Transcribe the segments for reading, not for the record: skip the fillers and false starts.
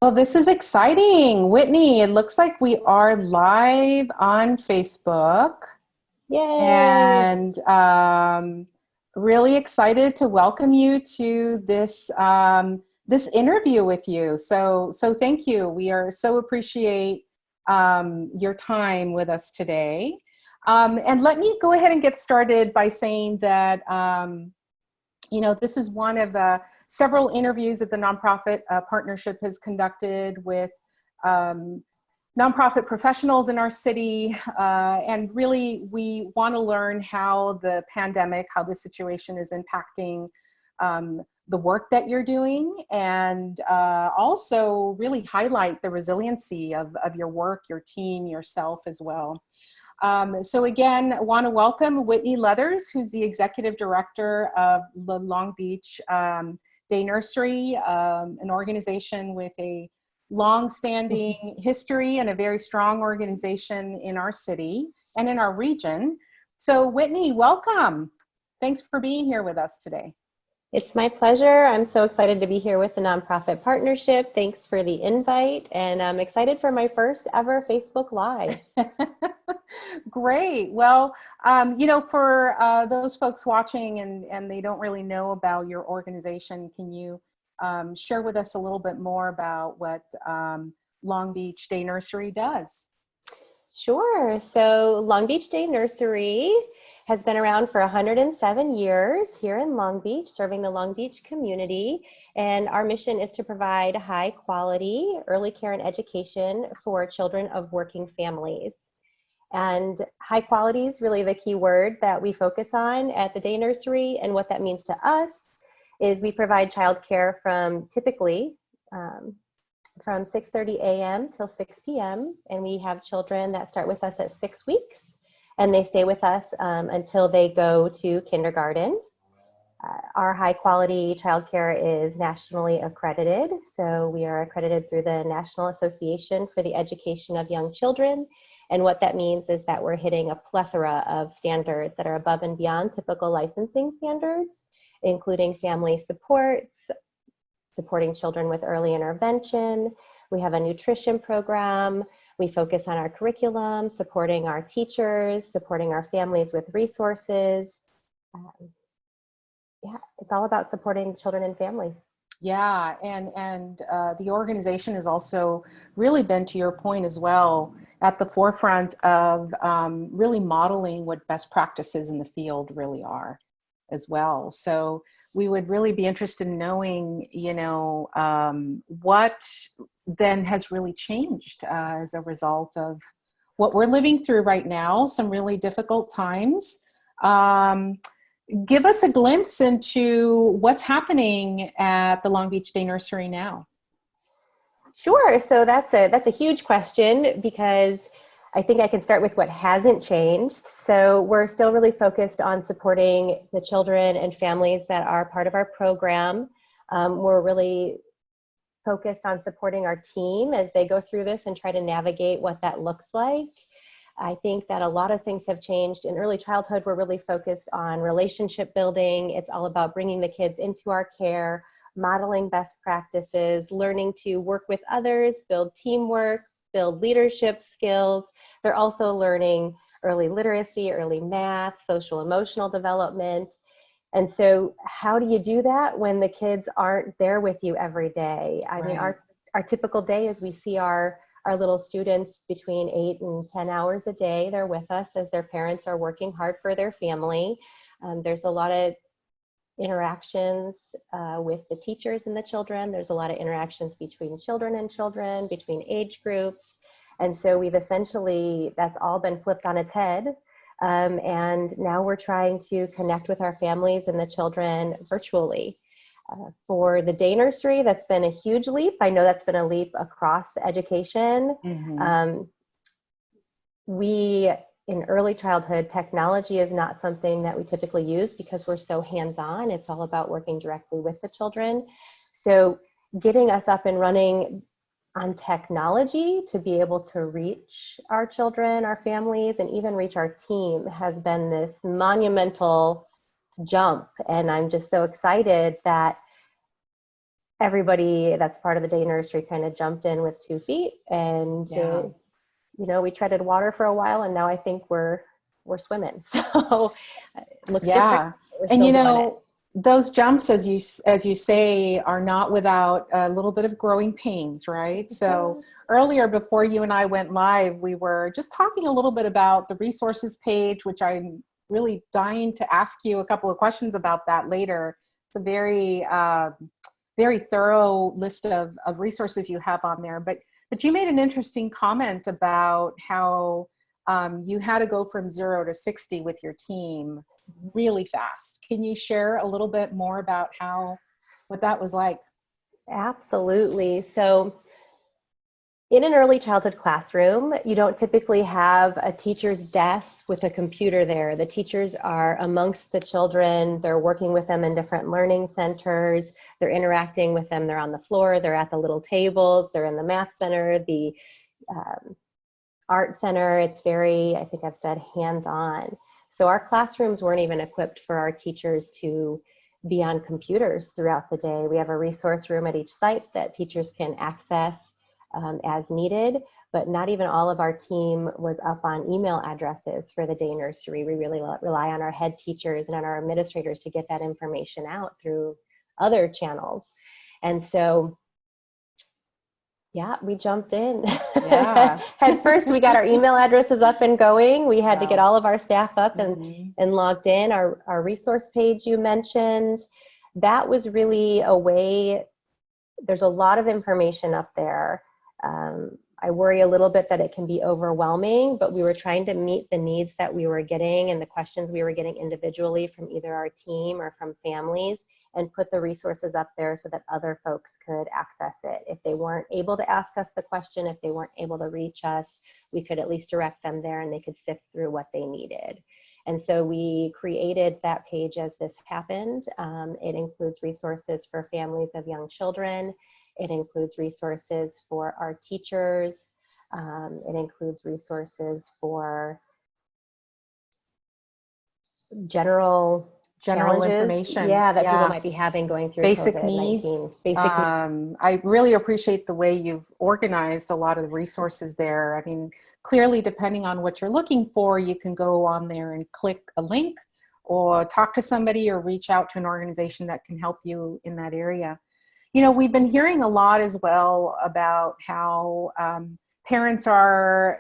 Well, this is exciting. Whitney, it looks like we are live on Facebook Yay! and really excited to welcome you to this interview with you. So thank you. We are so appreciate your time with us today. And let me go ahead and get started by saying that this is one of several interviews that the nonprofit partnership has conducted with nonprofit professionals in our city. And really, we want to learn how the pandemic, how the situation is impacting the work that you're doing, and also really highlight the resiliency of your work, your team, yourself as well. So again, I want to welcome Whitney Leathers, who's the Executive Director of the Long Beach Day Nursery, an organization with a long-standing history and a very strong organization in our city and in our region. So Whitney, welcome. Thanks for being here with us today. It's my pleasure. I'm so excited to be here with the nonprofit partnership. Thanks for the invite, and I'm excited for my first ever Facebook Live. Great. Well, for those folks watching and they don't really know about your organization, can you share with us a little bit more about what Long Beach Day Nursery does? Sure. So Long Beach Day Nursery has been around for 107 years here in Long Beach, serving the Long Beach community. And our mission is to provide high quality early care and education for children of working families. And high quality is really the key word that we focus on at the Day Nursery. And what that means to us is we provide childcare from typically from 6:30 a.m. till 6 p.m. And we have children that start with us at 6 weeks. And they stay with us until they go to kindergarten. Our high quality childcare is nationally accredited. So we are accredited through the National Association for the Education of Young Children. And what that means is that we're hitting a plethora of standards that are above and beyond typical licensing standards, including family supports, supporting children with early intervention. We have a nutrition program. We focus on our curriculum, supporting our teachers, supporting our families with resources. It's all about supporting children and families. Yeah, and the organization has also really been, to your point as well, at the forefront of really modeling what best practices in the field really are as well. So we would really be interested in knowing, what then has really changed as a result of what we're living through right now, some really difficult times. Give us a glimpse into what's happening at the Long Beach Day Nursery now. Sure. So that's a huge question, because I think I can start with what hasn't changed. So we're still really focused on supporting the children and families that are part of our program. We're really focused on supporting our team as they go through this and try to navigate what that looks like. I think that a lot of things have changed. In early childhood, we're really focused on relationship building. It's all about bringing the kids into our care, modeling best practices, learning to work with others, build teamwork, build leadership skills. They're also learning early literacy, early math, social emotional development. And so how do you do that when the kids aren't there with you every day? I mean, our typical day is we see our little students between 8 and 10 hours a day. They're with us as their parents are working hard for their family. There's a lot of interactions with the teachers and the children. There's a lot of interactions between children and children, between age groups. And so we've essentially, that's all been flipped on its head. And now we're trying to connect with our families and the children virtually. For the day nursery, that's been a huge leap. I know that's been a leap across education. Mm-hmm. In early childhood, technology is not something that we typically use because we're so hands-on. It's all about working directly with the children. So getting us up and running on technology to be able to reach our children, our families, and even reach our team has been this monumental jump. And I'm just so excited that everybody that's part of the day nursery kind of jumped in with 2 feet, and Yeah. we treaded water for a while, and now I think we're swimming. So it looks different, Yeah. but we're And still doing it. those jumps, as you say, are not without a little bit of growing pains, right? So earlier, before you and I went live, we were just talking a little bit about the resources page, which I'm really dying to ask you a couple of questions about that later. It's a very thorough list of resources you have on there. But you made an interesting comment about how you had to go from 0 to 60 with your team really fast. Can you share a little bit more about what that was like? Absolutely. So in an early childhood classroom, you don't typically have a teacher's desk with a computer there. The teachers are amongst the children. They're working with them in different learning centers. They're interacting with them. They're on the floor. They're at the little tables. They're in the math center, the art center. It's very, I think I've said, hands-on. So our classrooms weren't even equipped for our teachers to be on computers throughout the day. We have a resource room at each site that teachers can access as needed, but not even all of our team was up on email addresses for the day nursery. We really rely on our head teachers and on our administrators to get that information out through other channels. And so, yeah, we jumped in. Yeah. At first, we got our email addresses up and going. We had to get Wow. all of our staff up Mm-hmm. and logged in. Our resource page you mentioned, that was really a way. There's a lot of information up there. I worry a little bit that it can be overwhelming, but we were trying to meet the needs that we were getting and the questions we were getting individually from either our team or from families, and put the resources up there so that other folks could access it. If they weren't able to ask us the question, if they weren't able to reach us, we could at least direct them there and they could sift through what they needed. And so we created that page as this happened. It includes resources for families of young children. It includes resources for our teachers. It includes resources for general challenges, Information. yeah, that people Yeah. might be having going through Basic needs. COVID-19. Basic needs. I really appreciate the way you've organized a lot of the resources there. I mean, clearly, depending on what you're looking for, you can go on there and click a link or talk to somebody or reach out to an organization that can help you in that area. We've been hearing a lot as well about how parents are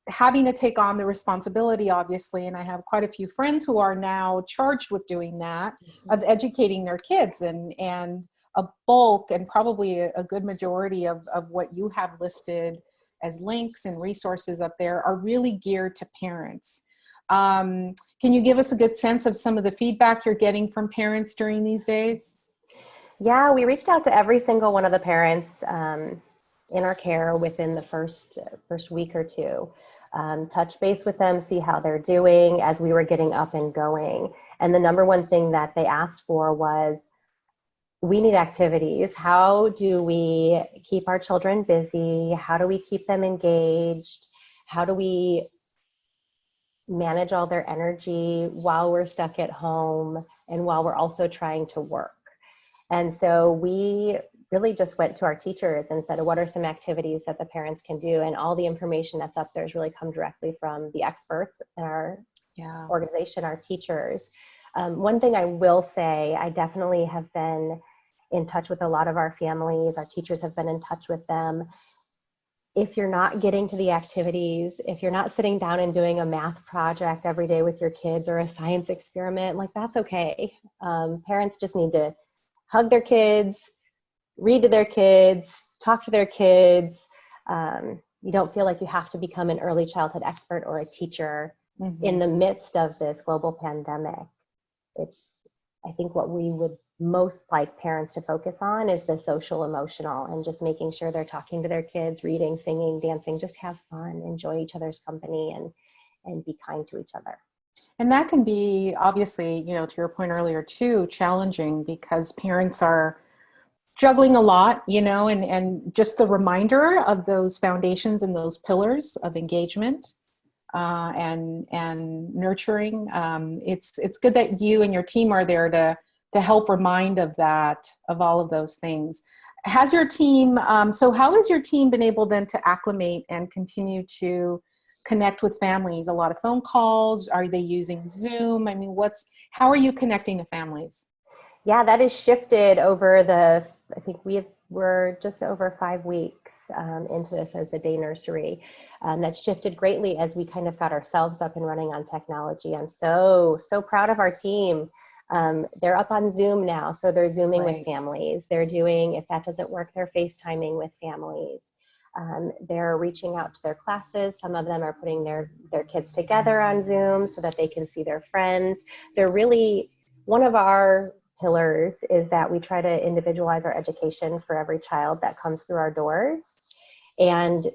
having to take on the responsibility, obviously, and I have quite a few friends who are now charged with doing that, of educating their kids, and a bulk and probably a good majority of what you have listed as links and resources up there are really geared to parents. Can you give us a good sense of some of the feedback you're getting from parents during these days? Yeah, we reached out to every single one of the parents in our care within the first week or two. Touch base with them, see how they're doing as we were getting up and going. And the number one thing that they asked for was, we need activities. How do we keep our children busy? How do we keep them engaged? How do we manage all their energy while we're stuck at home and while we're also trying to work? And so we really just went to our teachers and said, what are some activities that the parents can do? And all the information that's up there has really come directly from the experts in our organization, our teachers. One thing I will say, I definitely have been in touch with a lot of our families. Our teachers have been in touch with them. If you're not getting to the activities, if you're not sitting down and doing a math project every day with your kids or a science experiment, like, that's okay. Parents just need to hug their kids, read to their kids, talk to their kids. You don't feel like you have to become an early childhood expert or a teacher in the midst of this global pandemic. I think what we would most like parents to focus on is the social emotional, and just making sure they're talking to their kids, reading, singing, dancing, just have fun, enjoy each other's company, and be kind to each other. And that can be, obviously, to your point earlier too, challenging because parents are juggling a lot, and just the reminder of those foundations and those pillars of engagement and nurturing. It's good that you and your team are there to to help remind of that, of all of those things. Has your team, so how has your team been able then to acclimate and continue to connect with families? A lot of phone calls? Are they using Zoom? I mean, how are you connecting to families? Yeah, that has shifted over I think we're just over 5 weeks into this as the day nursery. That's shifted greatly as we kind of got ourselves up and running on technology. I'm so proud of our team. They're up on Zoom now, so they're Zooming with families. They're doing, if that doesn't work, they're FaceTiming with families. They're reaching out to their classes. Some of them are putting their kids together on Zoom so that they can see their friends. They're really, one of our pillars is that we try to individualize our education for every child that comes through our doors. And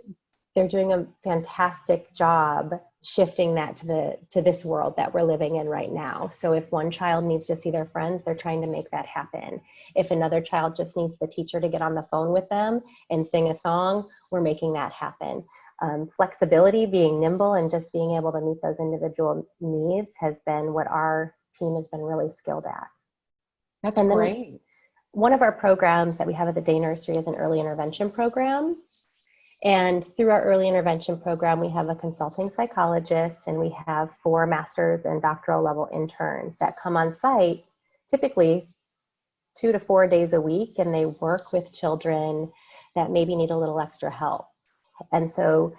they're doing a fantastic job shifting that to this world that we're living in right now. So if one child needs to see their friends, they're trying to make that happen. If another child just needs the teacher to get on the phone with them and sing a song, we're making that happen. Flexibility, being nimble, and just being able to meet those individual needs has been what our team has been really skilled at. That's and great. One of our programs that we have at the day nursery is an early intervention program. And through our early intervention program, we have a consulting psychologist, and we have 4 master's and doctoral level interns that come on site, typically 2 to 4 days a week, and they work with children that maybe need a little extra help. And so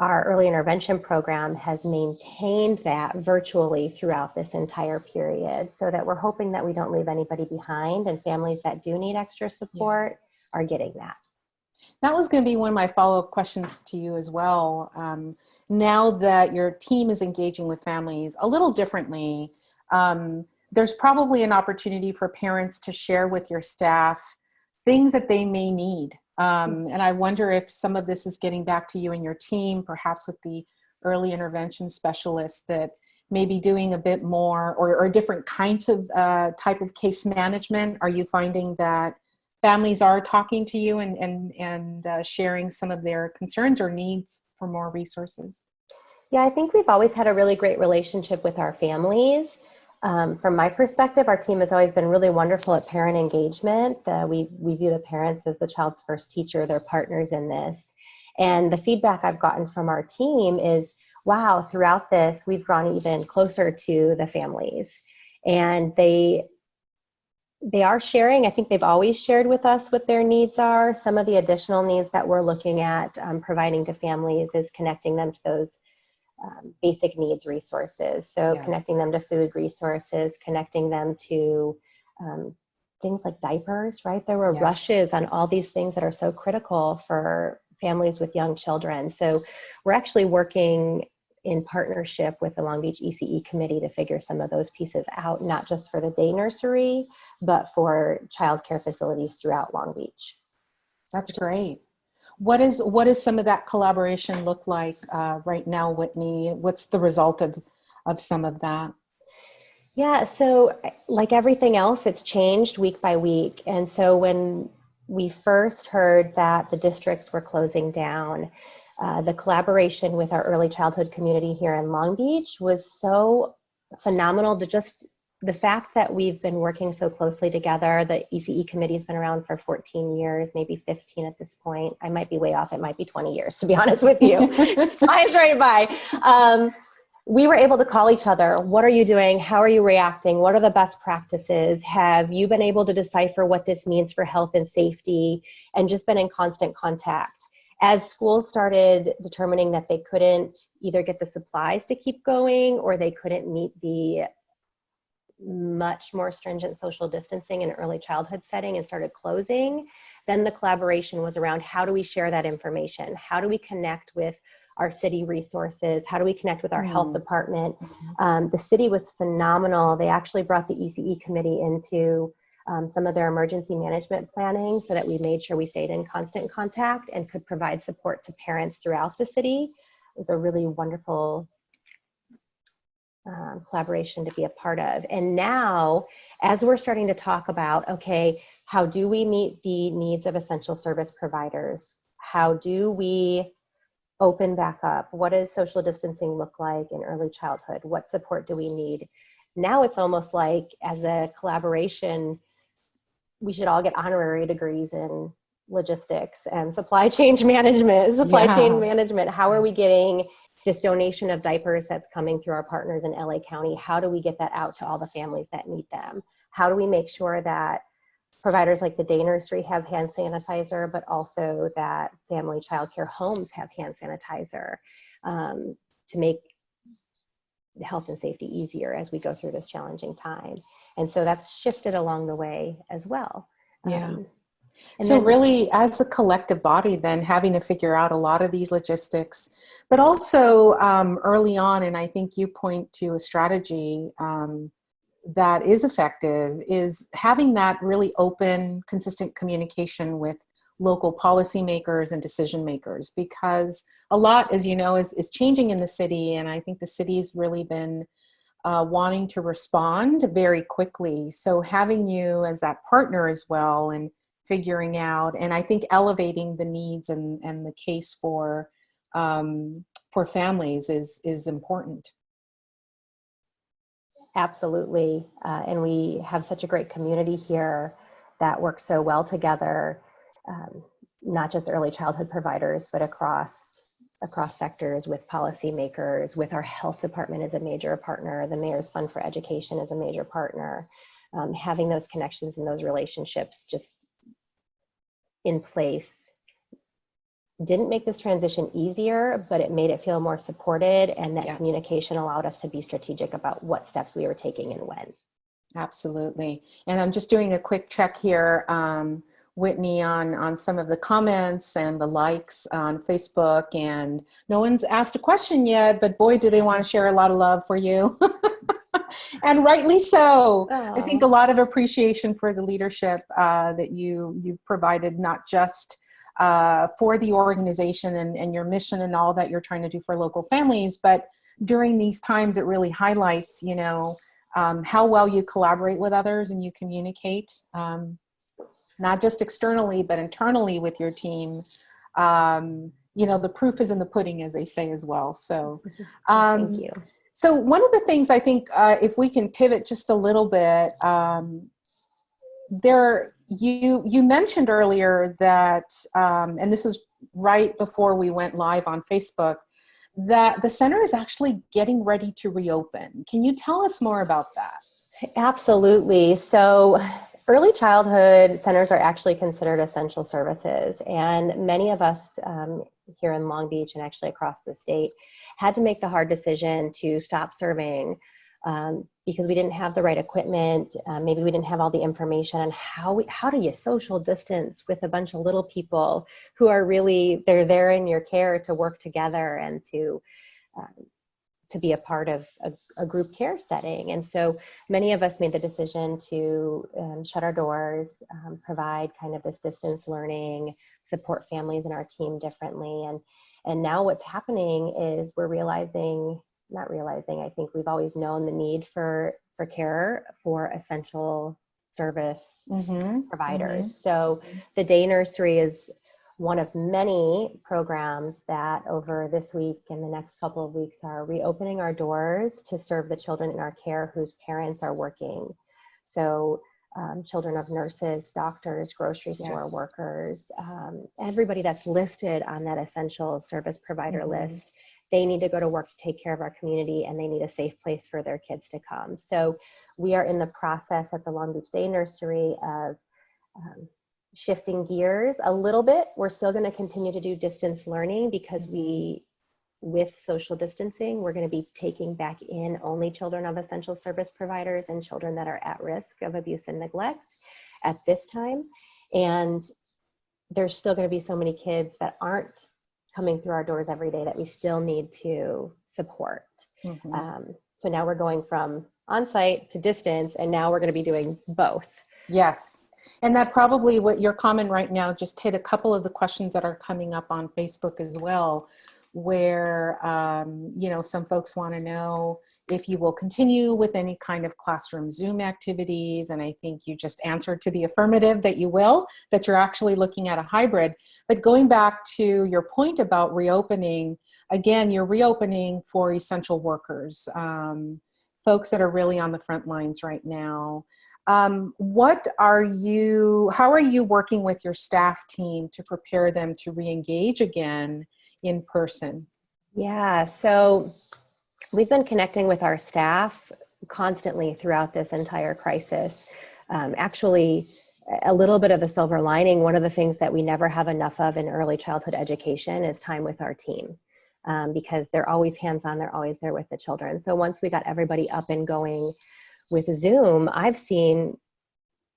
our early intervention program has maintained that virtually throughout this entire period, so that we're hoping that we don't leave anybody behind, and families that do need extra support are getting that. That was going to be one of my follow-up questions to you as well. Now that your team is engaging with families a little differently, there's probably an opportunity for parents to share with your staff things that they may need. And I wonder if some of this is getting back to you and your team, perhaps with the early intervention specialists that may be doing a bit more or different kinds of type of case management. Are you finding that families are talking to you and sharing some of their concerns or needs for more resources? Yeah, I think we've always had a really great relationship with our families. From my perspective, our team has always been really wonderful at parent engagement. We view the parents as the child's first teacher, they're partners in this. And the feedback I've gotten from our team is, wow, throughout this, we've grown even closer to the families. And they are sharing. I think they've always shared with us what their needs are. Some of the additional needs that we're looking at providing to families is connecting them to those basic needs resources. So connecting them to food resources, connecting them to things like diapers, right? There were rushes on all these things that are so critical for families with young children. So we're actually working in partnership with the Long Beach ECE committee to figure some of those pieces out, not just for the day nursery, but for childcare facilities throughout Long Beach. That's great. What is some of that collaboration look like right now, Whitney? What's the result of some of that? Yeah, so like everything else, it's changed week by week. And so when we first heard that the districts were closing down, the collaboration with our early childhood community here in Long Beach was so phenomenal. To just the fact that we've been working so closely together. The ECE committee has been around for 14 years, maybe 15 at this point. I might be way off. It might be 20 years, to be honest with you. It flies right by. We were able to call each other. What are you doing? How are you reacting? What are the best practices? Have you been able to decipher what this means for health and safety? And just been in constant contact. As schools started determining that they couldn't either get the supplies to keep going, or they couldn't meet the much more stringent social distancing in early childhood setting and started closing, then the collaboration was around how do we share that information? How do we connect with our city resources? How do we connect with our health department? The city was phenomenal. They actually brought the ECE committee into some of their emergency management planning so that we made sure we stayed in constant contact and could provide support to parents throughout the city. It was a really wonderful collaboration to be a part of. And now, as we're starting to talk about, okay, how do we meet the needs of essential service providers? How do we open back up? What does social distancing look like in early childhood? What support do we need? Now it's almost like, as a collaboration, we should all get honorary degrees in logistics and supply chain management. How are we getting this donation of diapers that's coming through our partners in LA County? How do we get that out to all the families that need them? How do we make sure that providers like the day nursery have hand sanitizer, but also that family childcare homes have hand sanitizer, to make health and safety easier as we go through this challenging time? And so that's shifted along the way as well. Yeah. And So then, really, as a collective body, then having to figure out a lot of these logistics, but also early on, and I think you point to a strategy that is effective, is having that really open, consistent communication with local policymakers and decision makers, because a lot, as you know, is changing in the city, and I think the city's really been wanting to respond very quickly. So having you as that partner as well, and figuring out, and I think elevating the needs and the case for families is important. absolutely. And we have such a great community here that works so well together, not just early childhood providers, but across sectors, with policymakers, with our health department as a major partner. The Mayor's Fund for Education is a major partner. Having those connections and those relationships just in place didn't make this transition easier, but it made it feel more supported, and that communication allowed us to be strategic about what steps we were taking and when. Absolutely. And I'm just doing a quick check here, Whitney, on some of the comments and the likes on Facebook, and no one's asked a question yet, but boy, do they want to share a lot of love for you. And rightly so. I think a lot of appreciation for the leadership that you've provided, not just for the organization and your mission and all that you're trying to do for local families, but during these times, it really highlights, how well you collaborate with others and you communicate, not just externally, but internally with your team. The proof is in the pudding, as they say as well. So, thank you. So one of the things I think, if we can pivot just a little bit, you mentioned earlier that, and this is right before we went live on Facebook, that the center is actually getting ready to reopen. Can you tell us more about that? Absolutely. So early childhood centers are actually considered essential services, and many of us here in Long Beach and actually across the state had to make the hard decision to stop serving because we didn't have the right equipment. Maybe we didn't have all the information on how do you social distance with a bunch of little people who are really, they're there in your care to work together and to be a part of a group care setting. And so many of us made the decision to shut our doors, provide kind of this distance learning, support families and our team differently. And now what's happening is we're I think we've always known the need for care for essential service providers. So the day nursery is one of many programs that over this week and the next couple of weeks are reopening our doors to serve the children in our care whose parents are working. So children of nurses, doctors, grocery store workers, everybody that's listed on that essential service provider list, they need to go to work to take care of our community, and they need a safe place for their kids to come. So we are in the process at the Long Beach Day Nursery of shifting gears a little bit. We're still going to continue to do distance learning because with social distancing, we're going to be taking back in only children of essential service providers and children that are at risk of abuse and neglect at this time. And there's still going to be so many kids that aren't coming through our doors every day that we still need to support. So now we're going from on-site to distance, and now we're going to be doing both. Yes. And that probably what your comment right now just hit a couple of the questions that are coming up on Facebook as well, where, some folks want to know if you will continue with any kind of classroom Zoom activities. And I think you just answered to the affirmative that you will, that you're actually looking at a hybrid. But going back to your point about reopening, again, you're reopening for essential workers, folks that are really on the front lines right now. How are you working with your staff team to prepare them to re-engage again in person? Yeah, so we've been connecting with our staff constantly throughout this entire crisis. Actually, a little bit of a silver lining, one of the things that we never have enough of in early childhood education is time with our team, because they're always hands-on, they're always there with the children. So once we got everybody up and going with Zoom, I've seen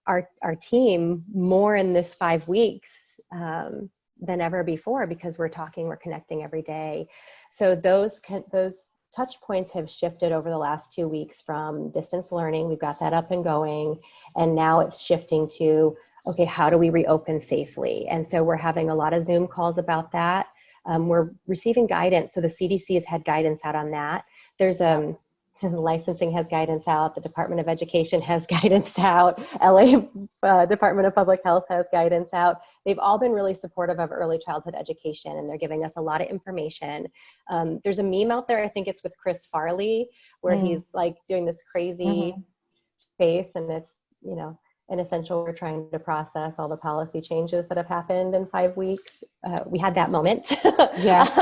our team more in this 5 weeks than ever before, because we're talking, we're connecting every day. So those touch points have shifted over the last 2 weeks from distance learning. We've got that up and going. And now it's shifting to, okay, how do we reopen safely? And so we're having a lot of Zoom calls about that. We're receiving guidance. So the CDC has had guidance out on that. There's licensing has guidance out. The Department of Education has guidance out. LA Department of Public Health has guidance out. They've all been really supportive of early childhood education, and they're giving us a lot of information. There's a meme out there, I think it's with Chris Farley, where he's like doing this crazy face, and it's, you know, in essential, we're trying to process all the policy changes that have happened in 5 weeks. We had that moment. Yes.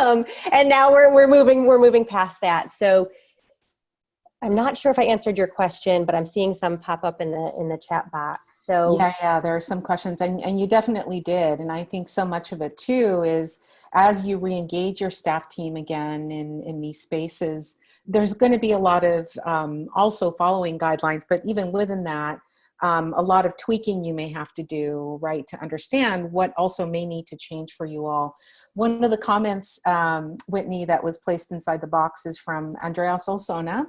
And now we're moving past that. So I'm not sure if I answered your question, but I'm seeing some pop up in the chat box. So yeah, there are some questions, and you definitely did. And I think so much of it too is as you re-engage your staff team again in these spaces, there's going to be a lot of also following guidelines, but even within that, a lot of tweaking you may have to do, right, to understand what also may need to change for you all. One of the comments, Whitney, that was placed inside the box is from Andrea Solsona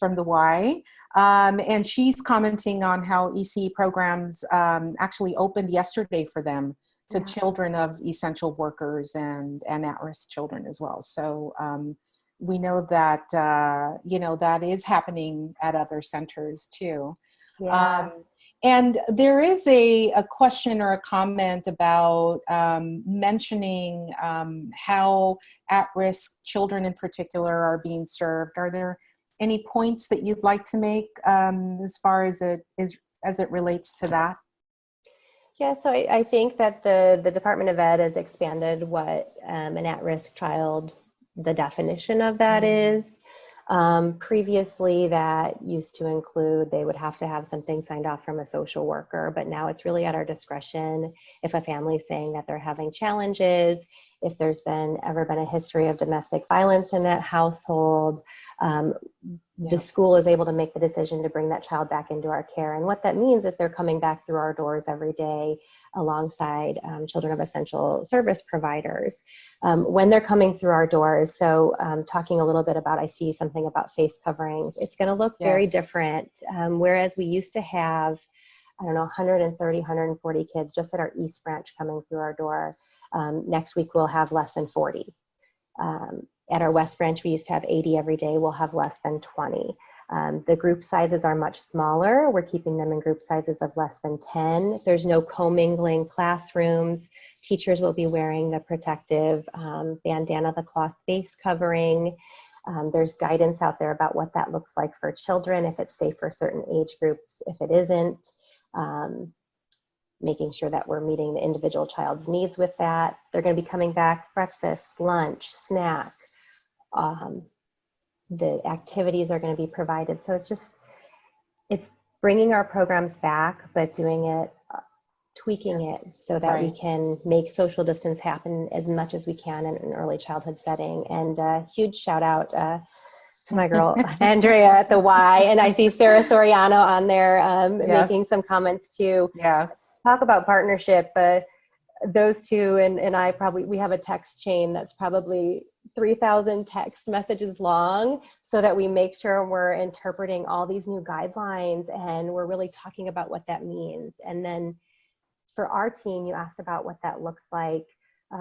from the Y. And she's commenting on how EC programs actually opened yesterday for them to children of essential workers and at-risk children as well. So we know that, that is happening at other centers too. And there is a question or a comment about mentioning how at-risk children in particular are being served. Are there any points that you'd like to make as far as it relates to that? Yeah, so I think that the Department of Ed has expanded what an at-risk child, the definition of that is. Previously, that used to include they would have to have something signed off from a social worker, but now it's really at our discretion if a family's saying that they're having challenges, if there's ever been a history of domestic violence in that household. The school is able to make the decision to bring that child back into our care. And what that means is they're coming back through our doors every day alongside children of essential service providers. When they're coming through our doors, so talking a little bit about, I see something about face coverings, it's going to look very different. Whereas we used to have, 130, 140 kids just at our East branch coming through our door. Next week, we'll have less than 40. At our West branch, we used to have 80 every day. We'll have less than 20. The group sizes are much smaller. We're keeping them in group sizes of less than 10. There's no commingling classrooms. Teachers will be wearing the protective bandana, the cloth face covering. There's guidance out there about what that looks like for children, if it's safe for certain age groups, if it isn't. Making sure that we're meeting the individual child's needs with that. They're going to be coming back breakfast, lunch, snack. The activities are going to be provided. So it's bringing our programs back, but doing it, tweaking it so that we can make social distance happen as much as we can in an early childhood setting. And a huge shout out to my girl, Andrea at the Y. And I see Sarah Soriano on there making some comments too. Talk about partnership. Those two and I we have a text chain that's probably 3,000 text messages long, so that we make sure we're interpreting all these new guidelines and we're really talking about what that means. And then for our team, you asked about what that looks like.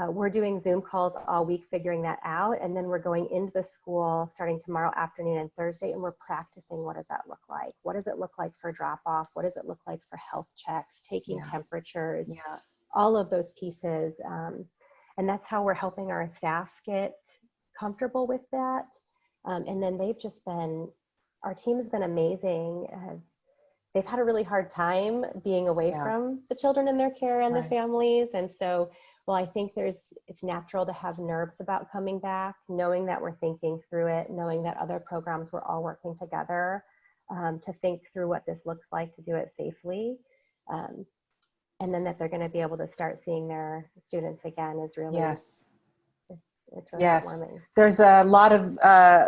We're doing Zoom calls all week figuring that out, and then we're going into the school starting tomorrow afternoon and Thursday, and we're practicing what does that look like? What does it look like for drop-off? What does it look like for health checks, taking temperatures, all of those pieces. And that's how we're helping our staff get comfortable with that. And then they've just been Our team has been amazing. They've had a really hard time being away Yeah, from the children in their care and the right. families. And so, well, I think it's natural to have nerves about coming back, knowing that we're thinking through it, knowing that other programs we're all working together to think through what this looks like, to do it safely. Um, and then that they're going to be able to start seeing their students again is really, Yes. it's really Yes, heartwarming. there's a lot of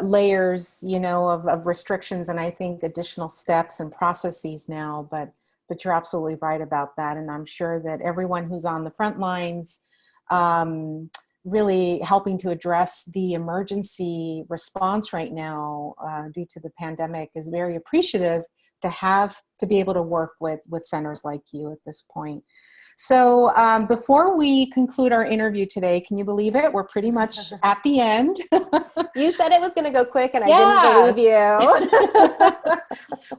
layers, of restrictions, and I think additional steps and processes now. But you're absolutely right about that, and I'm sure that everyone who's on the front lines, um, really helping to address the emergency response right now due to the pandemic, is very appreciative to be able to work with centers like you at this point. So before we conclude our interview today, can you believe it? We're pretty much at the end. You said it was going to go quick, and I didn't believe Yes. you.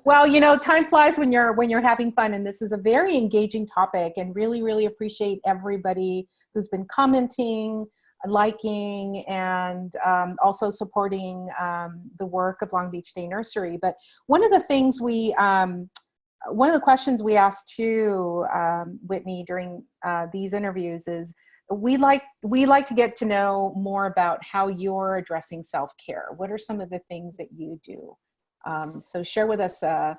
Well, time flies when you're having fun, and this is a very engaging topic, and really, really appreciate everybody who's been commenting, liking, and also supporting the work of Long Beach Day Nursery. But one of the things one of the questions we asked too, Whitney, during these interviews is we like to get to know more about how you're addressing self-care. What are some of the things that you do? So share with us a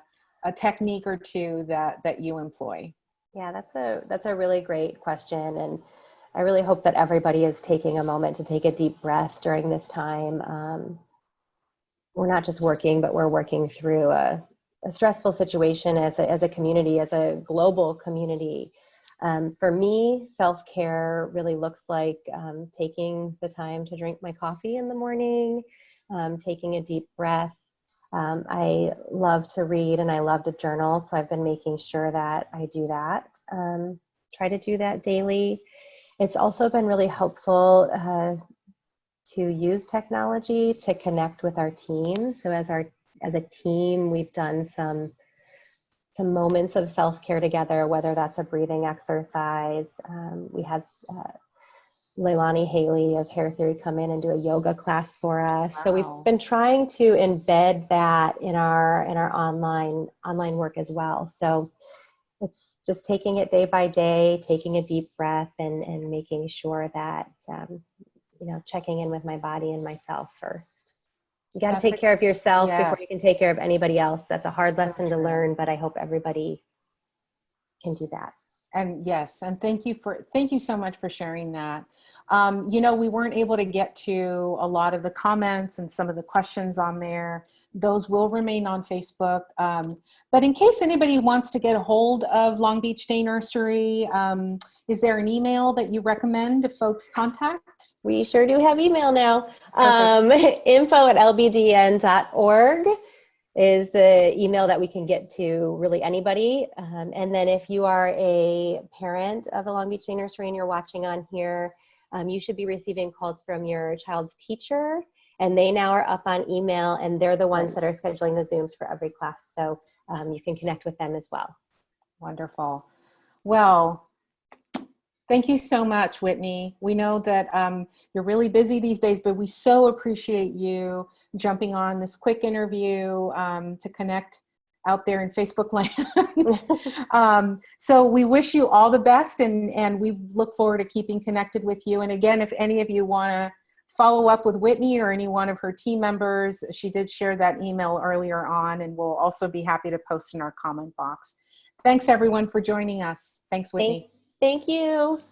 technique or two that you employ. Yeah, that's a really great question, and I really hope that everybody is taking a moment to take a deep breath during this time. We're not just working, but we're working through a stressful situation as a community, as a global community. For me, self-care really looks like taking the time to drink my coffee in the morning, taking a deep breath. I love to read and I love to journal, so I've been making sure that I do that. Try to do that daily. It's also been really helpful to use technology to connect with our team. So as a team, we've done some moments of self-care together, whether that's a breathing exercise. We had Leilani Haley of Hair Theory come in and do a yoga class for us. So we've Wow. been trying to embed that in our online work as well. So it's just taking it day by day, taking a deep breath, and making sure that checking in with my body and myself first. You got to take care of yourself before you can Yes, take care of anybody else. That's a hard so lesson to true. learn, but I hope everybody can do that. And yes, and thank you so much for sharing that. We weren't able to get to a lot of the comments and some of the questions on there. Those will remain on Facebook. But in case anybody wants to get a hold of Long Beach Day Nursery, is there an email that you recommend if folks contact? We sure do have email now. Perfect. info@lbdn.org is the email that we can get to really anybody. And then if you are a parent of a Long Beach Day Nursery and you're watching on here, you should be receiving calls from your child's teacher, and they now are up on email, and they're the ones that are scheduling the Zooms for every class. So you can connect with them as well. Wonderful. Well, thank you so much, Whitney. We know that you're really busy these days, but we so appreciate you jumping on this quick interview to connect out there in Facebook land. So we wish you all the best, and we look forward to keeping connected with you. And again, if any of you want to follow up with Whitney or any one of her team members, she did share that email earlier on, and we'll also be happy to post in our comment box. Thanks everyone for joining us. Thanks, Whitney. Thank you.